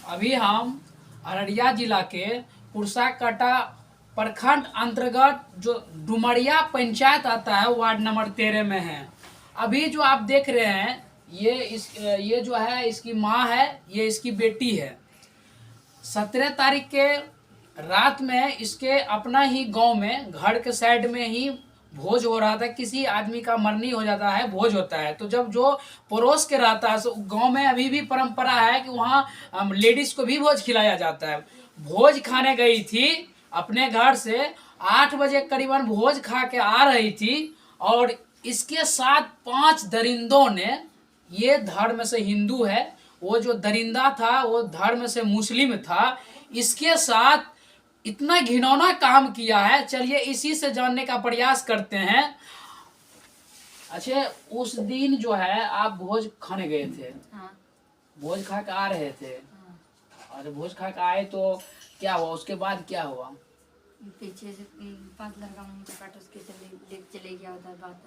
अभी हम अररिया जिला के कुर्साकांटा प्रखंड अंतर्गत जो डुमरिया पंचायत आता है वार्ड नंबर 13 में है। अभी जो आप देख रहे हैं ये जो है इसकी माँ है, ये इसकी बेटी है। 17 तारीख के रात में इसके अपना ही गांव में घर के साइड में ही भोज हो रहा था। किसी आदमी का मरनी हो जाता है, भोज होता है, तो जब जो पड़ोस के रहता है गांव में अभी भी परंपरा है कि वहाँ लेडीज को भी भोज खिलाया जाता है। भोज खाने गई थी अपने घर से, 8 बजे करीबन भोज खा के आ रही थी और इसके साथ 5 दरिंदों ने, ये धर्म से हिंदू है, वो जो दरिंदा था वो धर्म से मुस्लिम था, इसके साथ इतना घिनौना काम किया है। चलिए इसी से जानने का प्रयास करते हैं। अच्छा, उस दिन जो है आप भोज खाने गए थे। हाँ। भोज खा के आ रहे थे। हाँ। और भोज खा के आए तो क्या हुआ, उसके बाद क्या हुआ? पीछे से 5 लड़का मुंह पे काट उसके चले गया उधर बात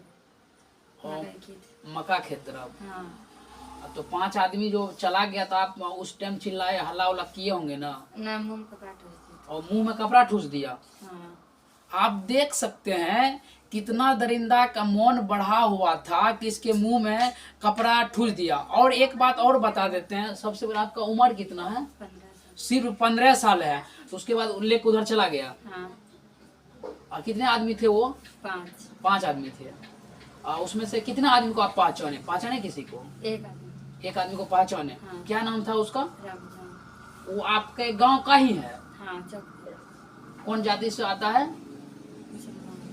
मका खेत तरफ। हाँ। तो 5 आदमी जो चला गया तो आप उस टाइम चिल्लाए, हल्ला उल्ला किए होंगे ना? मुंह में कपड़ा ठूस दिया। और मुंह में कपड़ा ठूस दिया। हाँ। आप देख सकते हैं कितना दरिंदा का मन बढ़ा हुआ था कि इसके मुंह में कपड़ा ठूस दिया। और एक बात और बता देते हैं, सबसे पहले आपका उम्र कितना है? 15 साल। सिर्फ 15 साल है। तो उसके बाद लेकर उधर चला गया। हाँ। और कितने आदमी थे वो? 5 आदमी थे। उसमें से कितने आदमी को आप पहचाने किसी को? एक आदमी को पहचाने। हाँ। क्या नाम था उसका? रमजान। वो आपके गांव का ही है? हाँ। कौन जाति से आता है?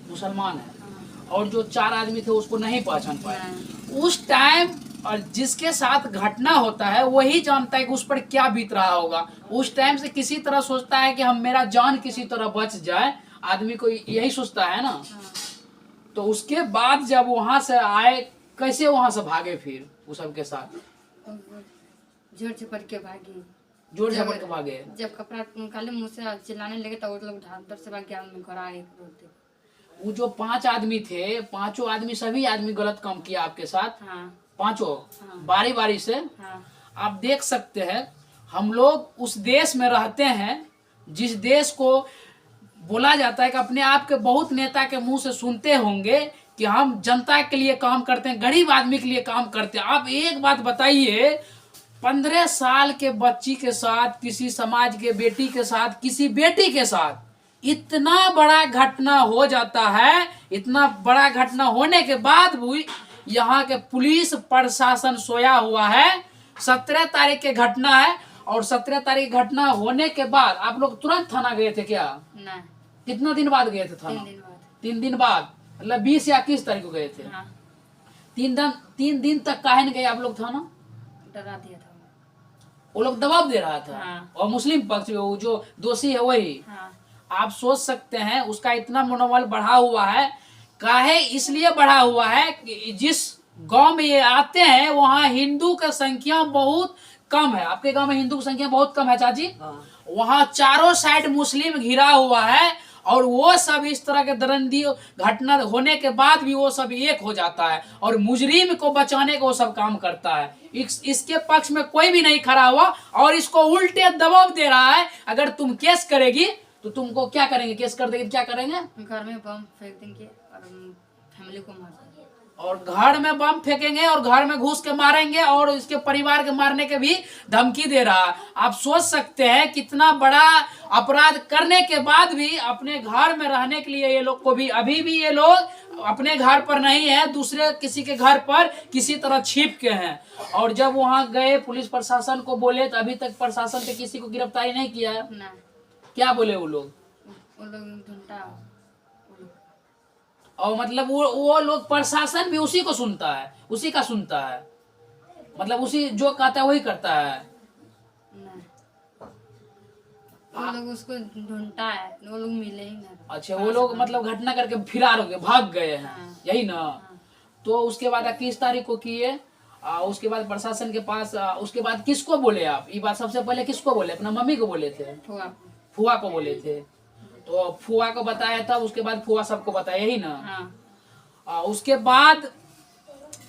मुसलमान है। हाँ। और जो 4 आदमी थे उसको नहीं पहचान पाए उस टाइम। और जिसके साथ घटना होता है वही जानता है कि उस पर क्या बीत रहा होगा। उस टाइम से किसी तरह सोचता है कि हम मेरा जान किसी तरह बच जाए, आदमी को यही सोचता है ना। हाँ। तो उसके बाद जब वहां से आए, कैसे वहां से भागे फिर वो सबके साथ? जोर से पड़ के भागी। जोर से पड़ के भागे। जब कपड़ा निकाले मुंह से चिल्लाने लगे तो वो लोग उधर से भाग गया। घर आए। वो जो 5 आदमी थे, 5 आदमी, सभी आदमी गलत काम किया आपके साथ? हाँ। 5 हाँ। बारी बारी से। हाँ। आप देख सकते हैं हम लोग उस देश में रहते हैं जिस देश को बोला जाता है कि अपने आप के बहुत नेता के मुंह से सुनते होंगे कि हम जनता के लिए काम करते हैं, गरीब आदमी के लिए काम करते हैं। आप एक बात बताइए, 15 साल के बच्ची के साथ, किसी समाज के बेटी के साथ, किसी बेटी के साथ इतना बड़ा घटना हो जाता है। इतना बड़ा घटना होने के बाद भी यहाँ के पुलिस प्रशासन सोया हुआ है। 17 तारीख की घटना है और 17 तारीख घटना होने के बाद आप लोग तुरंत थाना गए थे क्या? नहीं। कितना दिन बाद गए थे थाना? 3 दिन बाद। 3 दिन बाद, मतलब 20 या 21 तारीख को गए थे। हाँ। 3 दिन तक काहे नहीं गए आप लोग थाना? डरा दिया था वो लोग दबाव दे रहा था। हाँ। और मुस्लिम पक्ष में वो जो दोषी है वही। हाँ। आप सोच सकते हैं उसका इतना मनोबल बढ़ा हुआ है। काहे इसलिए बढ़ा हुआ है कि जिस गांव में ये आते हैं वहाँ हिंदू का संख्या बहुत कम है। आपके गांव में हिंदू की संख्या बहुत कम है चाची? हाँ। वहाँ चारों साइड मुस्लिम घिरा हुआ है और वो सब इस तरह के दरंदी घटना होने के बाद भी वो सब एक हो जाता है और मुजरिम को बचाने को वो सब काम करता है। इसके पक्ष में कोई भी नहीं खड़ा हुआ और इसको उल्टे दबाव दे रहा है। अगर तुम केस करेगी तो तुमको क्या करेंगे? केस कर देंगे, क्या करेंगे? घर में बम फेंक देंगे और फैमिली को मार देंगे। और घर में बम फेंकेंगे और घर में घुस के मारेंगे और इसके परिवार के मारने के भी धमकी दे रहा है। आप सोच सकते हैं कितना बड़ा अपराध करने के बाद भी अपने घर में रहने के लिए ये लोग को भी, अभी भी ये लोग अपने घर पर नहीं है, दूसरे किसी के घर पर किसी तरह छिप के हैं। और जब वहां गए पुलिस प्रशासन को बोले तो अभी तक प्रशासन ने किसी को गिरफ्तारी नहीं किया है। ना। क्या बोले वो लोग? ढूंढता। और मतलब वो लोग, प्रशासन भी उसी को सुनता है, उसी का सुनता है, मतलब उसी जो कहता है वही करता है। वो लोग उसको ढूंढता है, वो लोग मिले ही ना। अच्छा, वो लोग मतलब घटना करके फिरार हो गए, भाग गए हैं। हाँ। यही ना। हाँ। तो उसके बाद 21 तारीख को किए, उसके बाद प्रशासन के पास, उसके बाद किसको बोले आप? ये बात सबसे पहले किसको बोले? अपना मम्मी को बोले थे? फुआ को बोले थे। तो फुआ को बताया था, उसके बाद फुआ सबको बताया, यही ना। हाँ। उसके बाद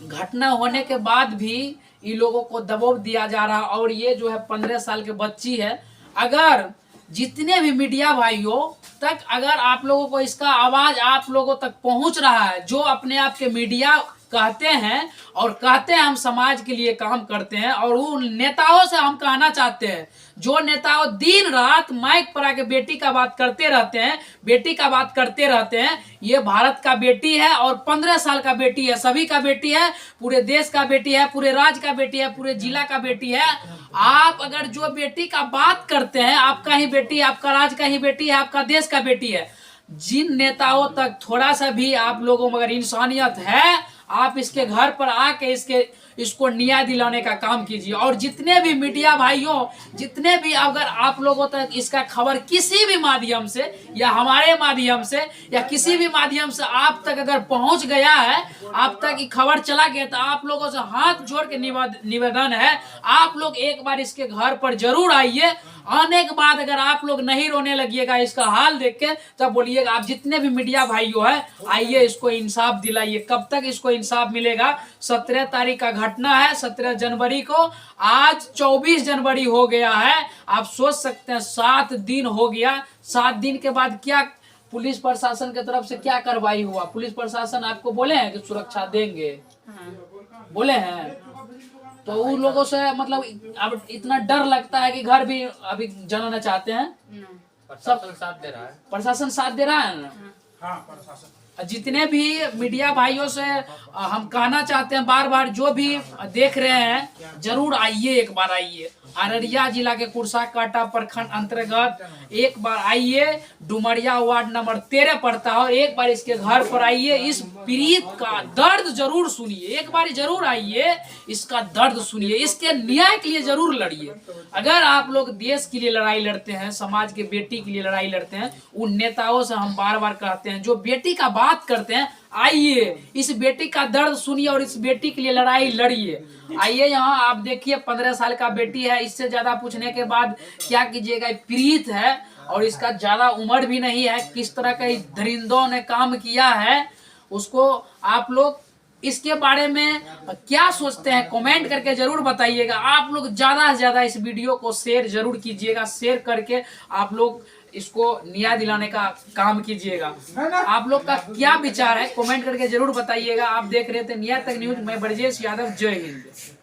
घटना होने के बाद भी इन लोगों को दबाव दिया जा रहा है। और ये जो है 15 साल के बच्ची है। अगर जितने भी मीडिया भाइयों तक अगर आप लोगों को इसका आवाज आप लोगों तक पहुंच रहा है, जो अपने आप के मीडिया कहते हैं और कहते हैं हम समाज के लिए काम करते हैं, और उन नेताओं से हम कहना चाहते हैं, जो नेताओं दिन रात माइक पर आके बेटी का बात करते रहते हैं, बेटी का बात करते रहते हैं, ये भारत का बेटी है और 15 साल का बेटी है, सभी का बेटी है, पूरे देश का बेटी है, पूरे राज्य का बेटी है, पूरे जिला का बेटी है। आप अगर जो बेटी का बात करते हैं, आपका ही बेटी है, आपका राज्य का ही बेटी है, आपका देश का बेटी है, जिन नेताओं तक थोड़ा सा भी आप लोगों में अगर इंसानियत है, आप इसके घर पर आके इसको न्याय दिलाने का काम कीजिए। और जितने भी मीडिया भाइयों, जितने भी अगर आप लोगों तक इसका खबर किसी भी माध्यम से या हमारे माध्यम से या किसी भी माध्यम से आप तक अगर पहुंच गया है, आप तक ये खबर चला गया, तो आप लोगों से हाथ जोड़ के निवेदन है, आप लोग एक बार इसके घर पर जरूर आइए। आने के बाद अगर आप लोग नहीं रोने लगिएगा इसका हाल देख के, तब बोलिएगा आप जितने भी मीडिया भाइयों है, आइए इसको इंसाफ दिलाइए। कब तक इसको इंसाफ मिलेगा? 17 तारीख का घटना है, 17 जनवरी को, आज 24 जनवरी हो गया है। आप सोच सकते हैं 7 दिन हो गया। 7 दिन के बाद क्या पुलिस प्रशासन की तरफ से क्या कार्रवाई हुआ? पुलिस प्रशासन आपको बोले हैं कि सुरक्षा देंगे, बोले हैं, तो उन लोगों से मतलब अब इतना डर लगता है कि घर भी अभी जलाना चाहते हैं। सब साथ दे रहा है, प्रशासन साथ दे रहा है ना। हाँ, प्रशासन जितने भी मीडिया भाइयों से हम कहना चाहते हैं, बार बार जो भी देख रहे हैं, जरूर आइए, एक बार आइए। अररिया जिला के कुर्साकांटा प्रखंड अंतर्गत एक बार आइए, डुमरिया वार्ड नंबर 13 पड़ता है, एक बार इसके घर पर आइए, इस पीड़ित का दर्द जरूर सुनिए, एक बार जरूर आइए, इसका दर्द सुनिए, इसके न्याय के लिए जरूर लड़िए। अगर आप लोग देश के लिए लड़ाई लड़ते हैं, समाज के बेटी के लिए लड़ाई लड़ते हैं, उन नेताओं से हम बार बार कहते हैं, जो बेटी का बात करते हैं, आइए इस बेटी का दर्द सुनिए और इस बेटी के लिए लड़ाई लड़िए। आइए यहाँ आप देखिए, 15 साल का बेटी है, इससे ज्यादा पूछने के बाद क्या कीजिएगा? पीड़ित है और इसका ज्यादा उम्र भी नहीं है। किस तरह का दरिंदों ने काम किया है, उसको आप लोग इसके बारे में क्या सोचते हैं कमेंट करके जरूर बताइएगा। आप लोग ज्यादा से ज्यादा इस वीडियो को शेयर जरूर कीजिएगा, शेयर करके आप लोग इसको न्याय दिलाने का काम कीजिएगा। आप लोग का क्या विचार है कमेंट करके जरूर बताइएगा। आप देख रहे थे न्याय तक न्यूज, मैं ब्रजेश यादव, जय हिंद।